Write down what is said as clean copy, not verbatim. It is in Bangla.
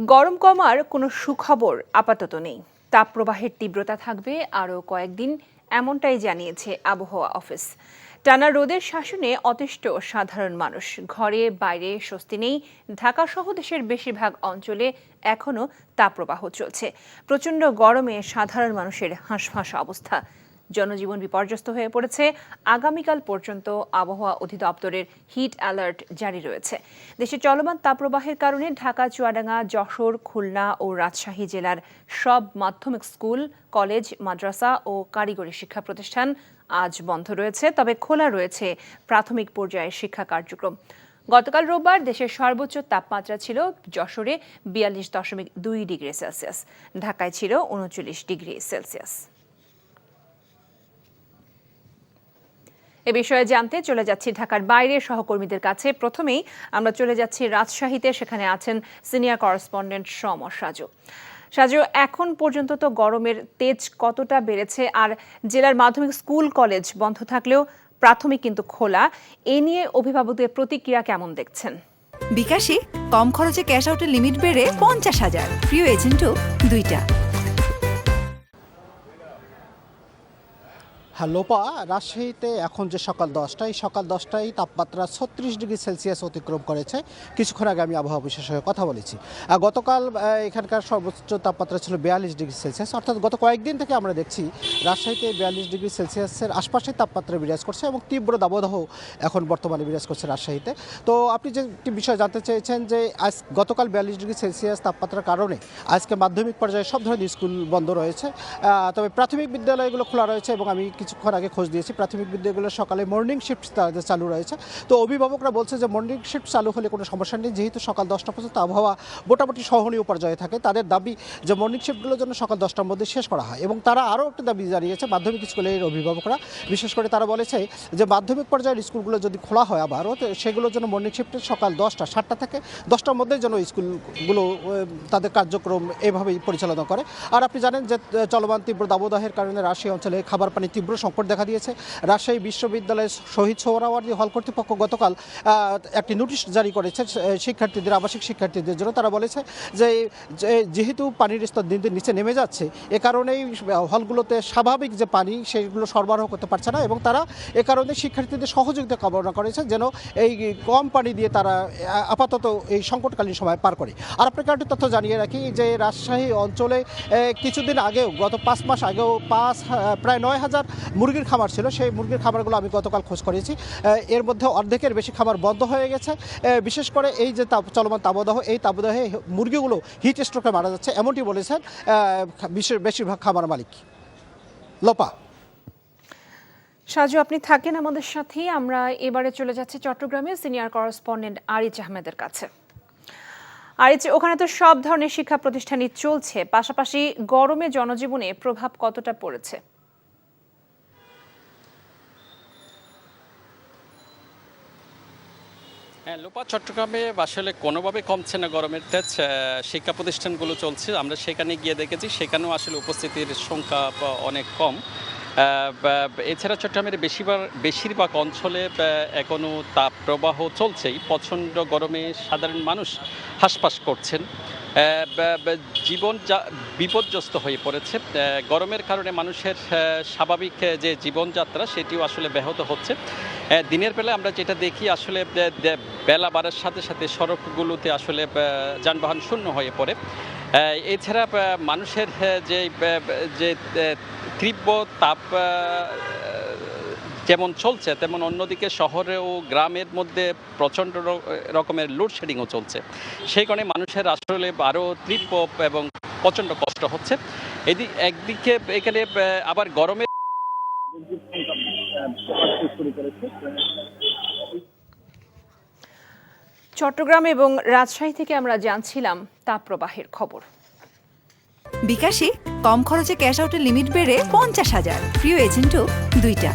গরম কমার কোনো সুখবর আপাতত নেই। তাপপ্রবাহের তীব্রতা থাকবে আরও কয়েকদিন, এমনটাই জানিয়েছে আবহাওয়া অফিস। টানা রোদের শাসনে অতিষ্ঠ সাধারণ মানুষ। ঘরে বাইরে স্বস্তি নেই। ঢাকা সহ দেশের বেশিরভাগ অঞ্চলে এখনও তাপপ্রবাহ চলছে। প্রচণ্ড গরমে সাধারণ মানুষের হাঁসফাঁস অবস্থা। জনজীবন বিপর্যস্ত হয়ে পড়েছে। আগামীকাল পর্যন্ত আবহাওয়া অধিদপ্তরের হিট অ্যালার্ট জারি রয়েছে। দেশে চলমান তাপপ্রবাহের কারণে ঢাকা, চুয়াডাঙ্গা, যশোর, খুলনা ও রাজশাহী জেলার সব মাধ্যমিক স্কুল, কলেজ, মাদ্রাসা ও কারিগরি শিক্ষা প্রতিষ্ঠান আজ বন্ধ রয়েছে, তবে খোলা রয়েছে প্রাথমিক পর্যায়ের শিক্ষা কার্যক্রম। গতকাল রোববার দেশের সর্বোচ্চ তাপমাত্রা ছিল যশোরে 42.2 ডিগ্রি সেলসিয়াস, ঢাকায় ছিল 39 ডিগ্রি সেলসিয়াস। এ বিষয়ে জানতে চলে যাচ্ছি ঢাকার বাইরের সহকর্মীদের কাছে। প্রথমেই আমরা চলে যাচ্ছি রাজশাহীতে, সেখানে আছেন সিনিয়র করেসপন্ডেন্ট সমর সাজু। সাজু, এখন পর্যন্ত তো গরমের তেজ কতটা বেড়েছে, আর জেলার মাধ্যমিক স্কুল কলেজ বন্ধ থাকলেও প্রাথমিক কিন্তু খোলা, এ নিয়ে অভিভাবকদের প্রতিক্রিয়া কেমন দেখছেন? বিকাশে কম খরচে ক্যাশ আউটের লিমিট বেড়ে 50,000, প্রিয় এজেন্টও 2টা। লোপা, রাজশাহীতে এখন যে সকাল 10টায়, সকাল 10টায় তাপমাত্রা 36 ডিগ্রি সেলসিয়াস অতিক্রম করেছে। কিছুক্ষণ আগে আমি আবহাওয়া বিশেষজ্ঞের কথা বলেছি। গতকাল এখানকার সর্বোচ্চ তাপমাত্রা ছিল 42 ডিগ্রি সেলসিয়াস, অর্থাৎ গত কয়েকদিন থেকে আমরা দেখছি রাজশাহীতে 42 ডিগ্রি সেলসিয়াসের আশপাশে তাপমাত্রা বিরাজ করছে এবং তীব্র দাবদাহ এখন বর্তমানে বিরাজ করছে রাজশাহীতে। তো আপনি যে একটি বিষয় জানতে চেয়েছেন যে গতকাল 42 ডিগ্রি সেলসিয়াস তাপমাত্রার কারণে আজকে মাধ্যমিক পর্যায়ে সব ধরনের স্কুল বন্ধ রয়েছে, তবে প্রাথমিক বিদ্যালয়গুলো খোলা রয়েছে এবং আমি কিছুক্ষণ আগে খোঁজ দিয়েছি প্রাথমিক বিদ্যালয়গুলো সকালে মর্নিং শিফট তাদের চালু রয়েছে। তো অভিভাবকরা বলছে যে মর্নিং শিফট চালু হলে কোনো সমস্যা নেই, যেহেতু সকাল 10টা পর্যন্ত আবহাওয়া মোটামুটি সহনীয় পর্যায়ে থাকে। তাদের দাবি যে মর্নিং শিফটগুলোর জন্য সকাল 10টার মধ্যে শেষ করা হয়। এবং তারা আরও একটি দাবি জানিয়েছে মাধ্যমিক স্কুলের অভিভাবকরা, বিশেষ করে তারা বলেছে যে মাধ্যমিক পর্যায়ের স্কুলগুলো যদি খোলা হয় আবারও, তো সেগুলোর জন্য মর্নিং শিফটে সকাল 7টা থেকে 10টার মধ্যে যেন স্কুলগুলো তাদের কার্যক্রম এভাবেই পরিচালনা করে। আর আপনি জানেন যে চলমান তীব্র দাবদাহের কারণে রাজশাহী অঞ্চলে খাবার পানির তীব্র সংকট দেখা দিয়েছে। রাজশাহী বিশ্ববিদ্যালয়ের শহীদ সোহরাওয়ার্দী হল কর্তৃপক্ষ গতকাল একটি নোটিশ জারি করেছে শিক্ষার্থীদের, আবাসিক শিক্ষার্থীদের জন্য। তারা বলেছে যে যেহেতু পানির স্তর দিন দিন নিচে নেমে যাচ্ছে, এ কারণেই হলগুলোতে স্বাভাবিক যে পানি সেগুলো সরবরাহ করতে পারছে না, এবং তারা এ কারণে শিক্ষার্থীদের সহযোগিতা কামনা করেছে যেন এই কম পানি দিয়ে তারা আপাতত এই সংকটকালীন সময় পার করে। আর আপনাকে একটি তথ্য জানিয়ে রাখি যে রাজশাহী অঞ্চলে কিছুদিন আগেও, গত 5 মাস আগেও প্রায় 9,000 মুরগির খামার ছিল। সেই মুরগির খামারগুলো আমি গতকাল খোঁজ করেছি, এর মধ্যে অর্ধেকের বেশি খামার বন্ধ হয়ে গেছে। বিশেষ করে এই যে চলমান তাপদাহ, এই তাপদাহে মুরগিগুলো হিট স্ট্রোকে মারা যাচ্ছে, এমনটি বলেছেন বেশিরভাগ খামার মালিক। লোপা, সাজু, আপনি থাকেন আমাদের সাথেই। আমরা এবারে চলে যাচ্ছি চট্টগ্রামে সিনিয়র করেসপন্ডেন্ট আরিজ আহমেদের কাছে। আরিজ, ওখানে তো সব ধরনের শিক্ষা প্রতিষ্ঠানই চলছে, পাশাপাশি গরমে জনজীবনে প্রভাব কতটা পড়েছে? লোপা, চট্টগ্রামে আসলে কোনোভাবে কমছে না গরমের তেজ। শিক্ষা প্রতিষ্ঠানগুলো চলছে, আমরা সেখানে গিয়ে দেখেছি, সেখানেও আসলে উপস্থিতির সংখ্যা অনেক কম। এছাড়া চট্টগ্রামের বেশিরভাগ অঞ্চলে এখনও তাপপ্রবাহ চলছেই। প্রচণ্ড গরমে সাধারণ মানুষ হাঁসফাঁস করছেন, জীবন বিপর্যস্ত হয়ে পড়েছে। গরমের কারণে মানুষের স্বাভাবিক যে জীবনযাত্রা সেটিও আসলে ব্যাহত হচ্ছে। দিনের বেলা আমরা যেটা দেখি, আসলে বেলা বাড়ার সাথে সাথে সড়কগুলোতে আসলে যানবাহন শূন্য হয়ে পড়ে। এছাড়া মানুষের যে তীব্র তাপ যেমন চলছে, তেমন অন্যদিকে শহরে ও গ্রামের মধ্যে প্রচণ্ড রকমের লোডশেডিংও চলছে। সেই কারণে মানুষের আসলে আরও তীব্র এবং প্রচণ্ড কষ্ট হচ্ছে। একদিকে এখানে আবার গরমে চট্টগ্রাম এবং রাজশাহী থেকে আমরা জানছিলাম তাপপ্রবাহের খবর। বিকাশে কম খরচে ক্যাশ আউটের লিমিট বেড়ে 50,000, প্রিয় এজেন্টও 2টা।